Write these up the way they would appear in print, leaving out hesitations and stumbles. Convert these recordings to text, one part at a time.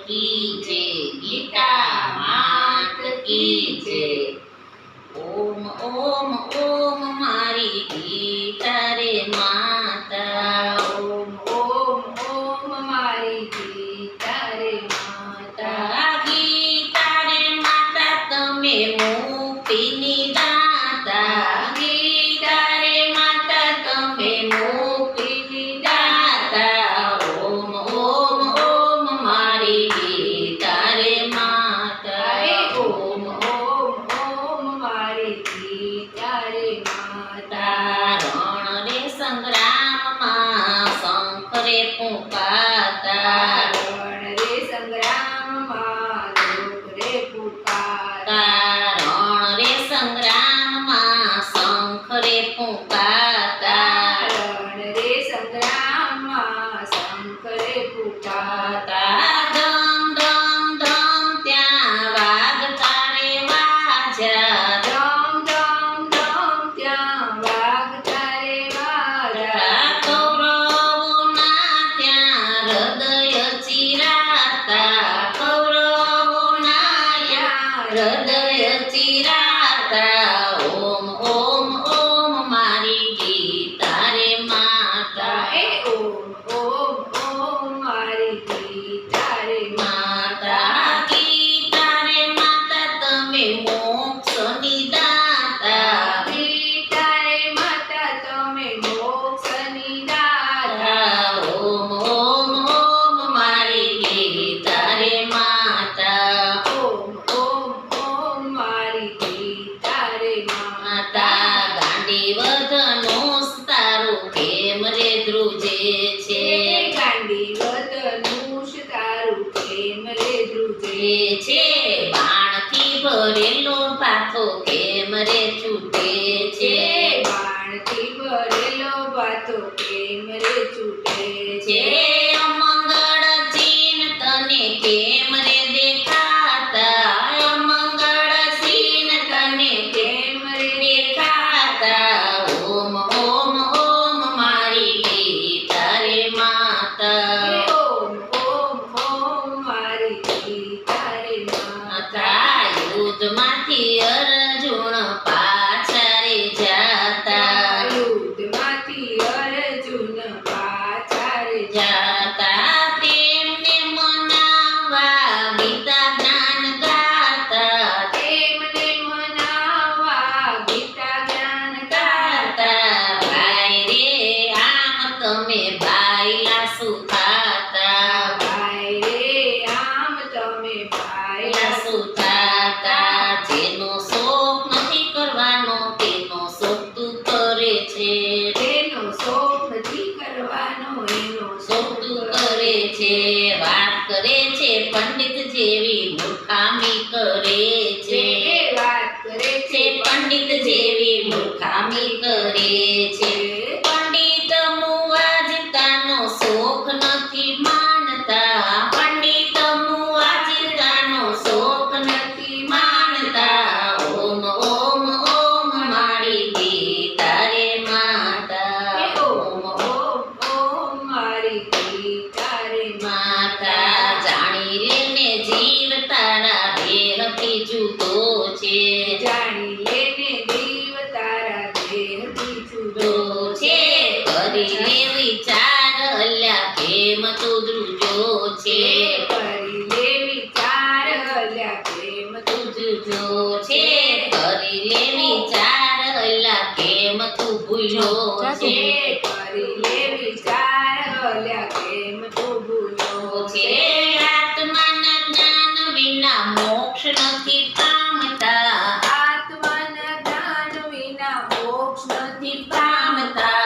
કી જય, ગીતા માત કી જય। ઓમ ઓમ ઓમ મારી ગીતા રે માતા, ઓમ ઓમ ઓમ મારી ગીતા રે માતા। ગીતા રે માતા તમે મુક્તિની દાતા, ગીતા રે માતા તમે મુક્તિની દાતા। ઓમ ઓમ ઓમ મારી ગીતા રે માતા, ઓમ ઓમ ઓમ મારી ગીતા રે માતા। રણ રે સંગ્રામમાં શંખ રે ફૂંકાતા, રણ રે સંગ્રામમાં લોક રે પુકારા। રણ રે સંગ્રામમાં શંખ રે ફૂંકાતા, રણ રે સંગ્રામમાં શંખ રે પુકારા। ધમ ધમ ધમ ત્યાં વાગતા રે વાજા, ધમ ધમ ધમ ત્યાં વાગતા રે વાજા। કૌરવોના ત્યાં હૃદય ચિરાતા, કૌરવોના ત્યાં હૃદય ચિરાતા। ઓમ ઓમ ઓમ મારી ગીતા રે માતા, ઓમ ઓમ ઓમ મારી ગીતા રે માતા ગીતા રે માતા તમે મોક્ષની દાતા, ગીતા રે માતા તમે મોક્ષની દાતા। ઓમ ઓમ ઓમ મારી ગીતા રે માતા, ઓમ ઓમ ઓમ મારી ગીતા રે માતા। ગાંડી વધનું તારું કેમ રે ધ્રુજે છે, ગાંડી વદનુષ તારું કેમ રે ધ્રુજે છે બાણથી ભરેલો પાથો કેમ રે છૂટે છે, બાણથી ભરેલો ભાતો કેમ રે છૂટે છે છે। અમંગળ ચીન તને કેમ રે દેખાતા, અમંગળ ચીન તને કેમ રે દેખાતા। ઓમ ઓમ ઓમ મારી ગીતા રે માતા, ઓમ ઓમ ઓમ મારી ગીતા રે માતા। યુદ્ધમાંથી અર્જુન પાછા રે જાતા, યુદ્ધમાંથી અર્જુન પાછા રે જાતા તેમને મનાવા ગીતા જ્ઞાન ગાતા, તેમને મનાવા ગીતા જ્ઞાન ગાતા। ભાઈ રે આમ તમે ભાઈલા સુખાતા, ભાઈ રે આમ તમે ભાઈલા ભાઈલા સુખાતા। જેનો શોક નથી કરવાનો તેનો શોક તું કરે છે, તેનો શોક નથી કરવાનો એનો શોક તું કરે છે। વાત કરે છે પંડિત જેવી મૂર્ખામી કરે છે, વાત કરે છે પંડિત જેવી મૂર્ખામી કરે છે। પંડિત મુવાજતાનો શોખ નથી માનતા, પંડિત મુવાજતાનો શોખ નથી માનતા। ઓમ ઓમ ઓમ મારી ગીતા રે માતા, ઓમ ઓમ ઓમ મારી ગીતા રે માતા જાણી લેને જીવ તારા દેહથી જુદો છે, જાણી લેને જીવ તારા દેહથી જુદો જુદો છે। કરી લે વિચાર અલ્યા કેમ તું ધ્રુજો છે, કરી લે વિચાર અલ્યા કેમ તું જુદો છે। કરી લે વિચાર અલ્યા કેમ તું ભૂલ્યો છે, કરી લે વિચાર અલ્યા કેમ તું ભૂલ્યો છે। છે। આત્માના જ્ઞાન વિના મોક્ષ નથી પામતા, આત્માના જ્ઞાન વિના મોક્ષ નથી પામતા।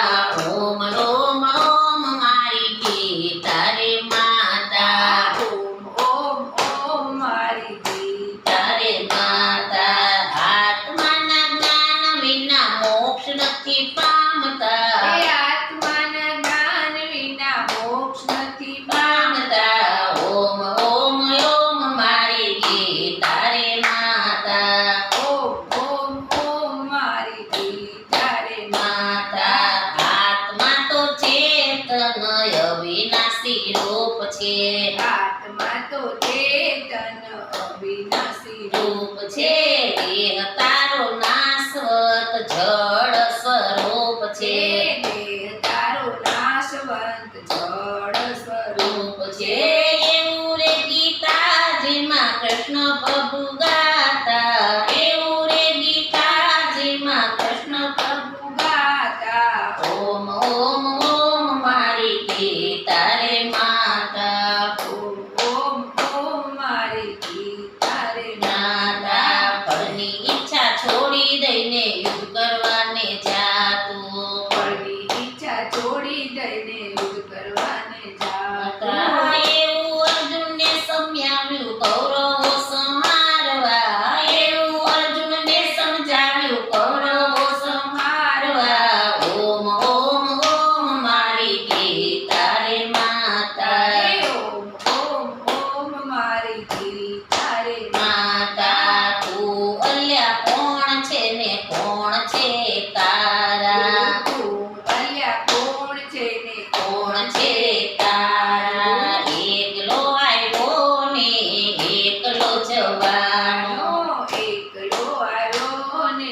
ઓમ ઓમ ઓમ મારી ગીતા રે માતા, ઓમ ઓમ ઓમ મારી ગીતા રે માતા આત્માના જ્ઞાન વિના મોક્ષ નથી પામતા, આત્માના જ્ઞાન વિના મોક્ષ નથી પામતા। ઓમ ઓમ ઓમ મારી ગીતા રે માતા, ઓમ ઓમ ઓમ મારી ગીતા રે માતા આત્મા તો ચેતન અવિનાશી રૂપ છે, આત્મા આત્મા તો ચેતન અવિનાશી રૂપ છે દેહ તારો નાશવત જળ સ્વરૂપ છે દેહ તારો નાશવંત જળ સ્વરૂપ રૂપ છે એવું રે ગીતાજીમાં કૃષ્ણ પ્રભુ ગાતા એવું રે ગીતાજીમાં કૃષ્ણ પ્રભુ ગાતા ઓમ ઓમ ઓમ મારી ગીતા રે માતા ઓમ ઓમ ઓમ મારી ગીતા રે નાતા ફળની ઈચ્છા છોડી દઈને યુદ્ધ કરવાને જાતું ફળની ઈચ્છા છોડી દઈને યુદ્ધ કરવાને માતા જાતા એવું અર્જુનને સમજાવ્યું કૌરવો સંહારવા એવું અર્જુનને સમજાવ્યું કૌરવો સંહારવા ઓમ ઓમ ઓમ મારી ગીતા રે માતા ઓમ ઓમ ઓમ મારી ગીતા રે માતા તું અલ્યા કોણ છે ને કોણ છે તારા તું અલ્યા કોણ છે ને કોણ છે તારા એકલો આવ્યો ને એકલો જવાનો એકલો આવ્યો ને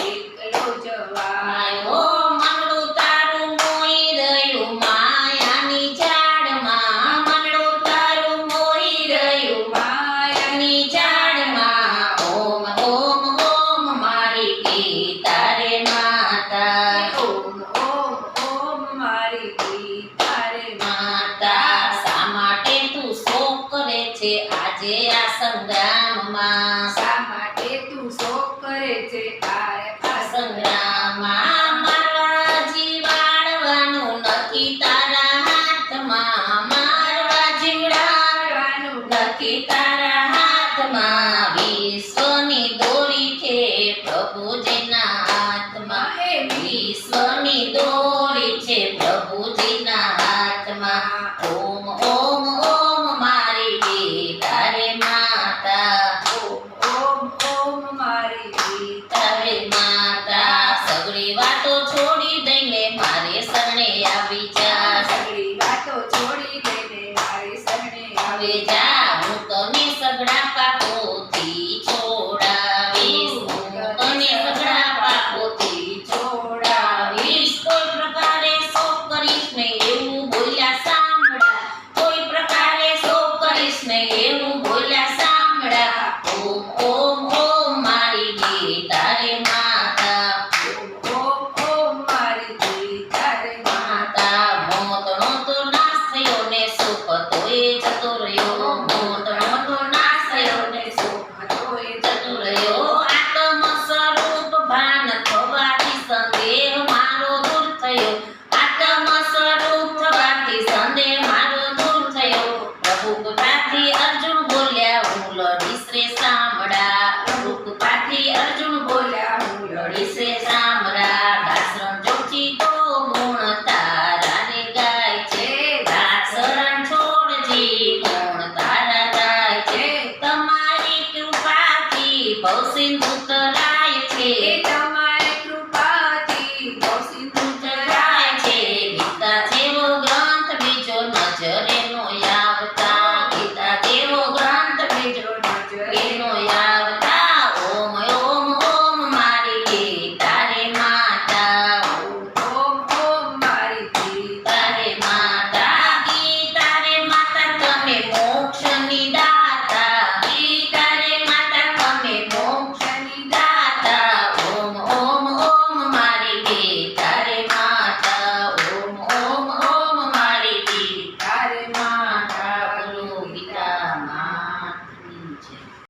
એકલો જવાનો આવ્યો મનડું તારું મોઈ રહ્યું માયાની ઝાડમાં મનડું તારું મોઈ રહ્યું માયાની ઝાડમાં ઓમ ઓમ ઓમ મારી ગીતા રે માતા ઓમ ઓમ ઓમ મારી ગીતા રે માતા શા માટે તું શોક કરે છે આજે આ સંગ્રામમાં શા માટે તું શોક કરે છે આ સંગ્રામમાં મારવા જીવાડવાનું નથી તારા હાથમાં મારવા જીવડાવવાનું નથી તારા હાથમાં વિશ્વની દોરી છે પ્રભુજીના હાથમાં વિશ્વની દોરી છે પ્રભુજીના હાથમાં ઓમ ઓમ ઓમ મારી ગીતા રે માતા ઓમ ઓમ ઓમ મારી ગીતા તારે માતા સગળી વાતો છોડી દઈને મારે શરણે આવી જા સગળી વાતો છોડી દઈને મારી શરણે હવે જા હું તને સગડા પાપોથી છોડાવીશ હું તને સગડા પાપોથી છોડાવીશ કોઈ પ્રકારે શોક કરીશ ને એવું બોલ્યા સાંભળા કોઈ પ્રકારે શોક કરીશ ને એવું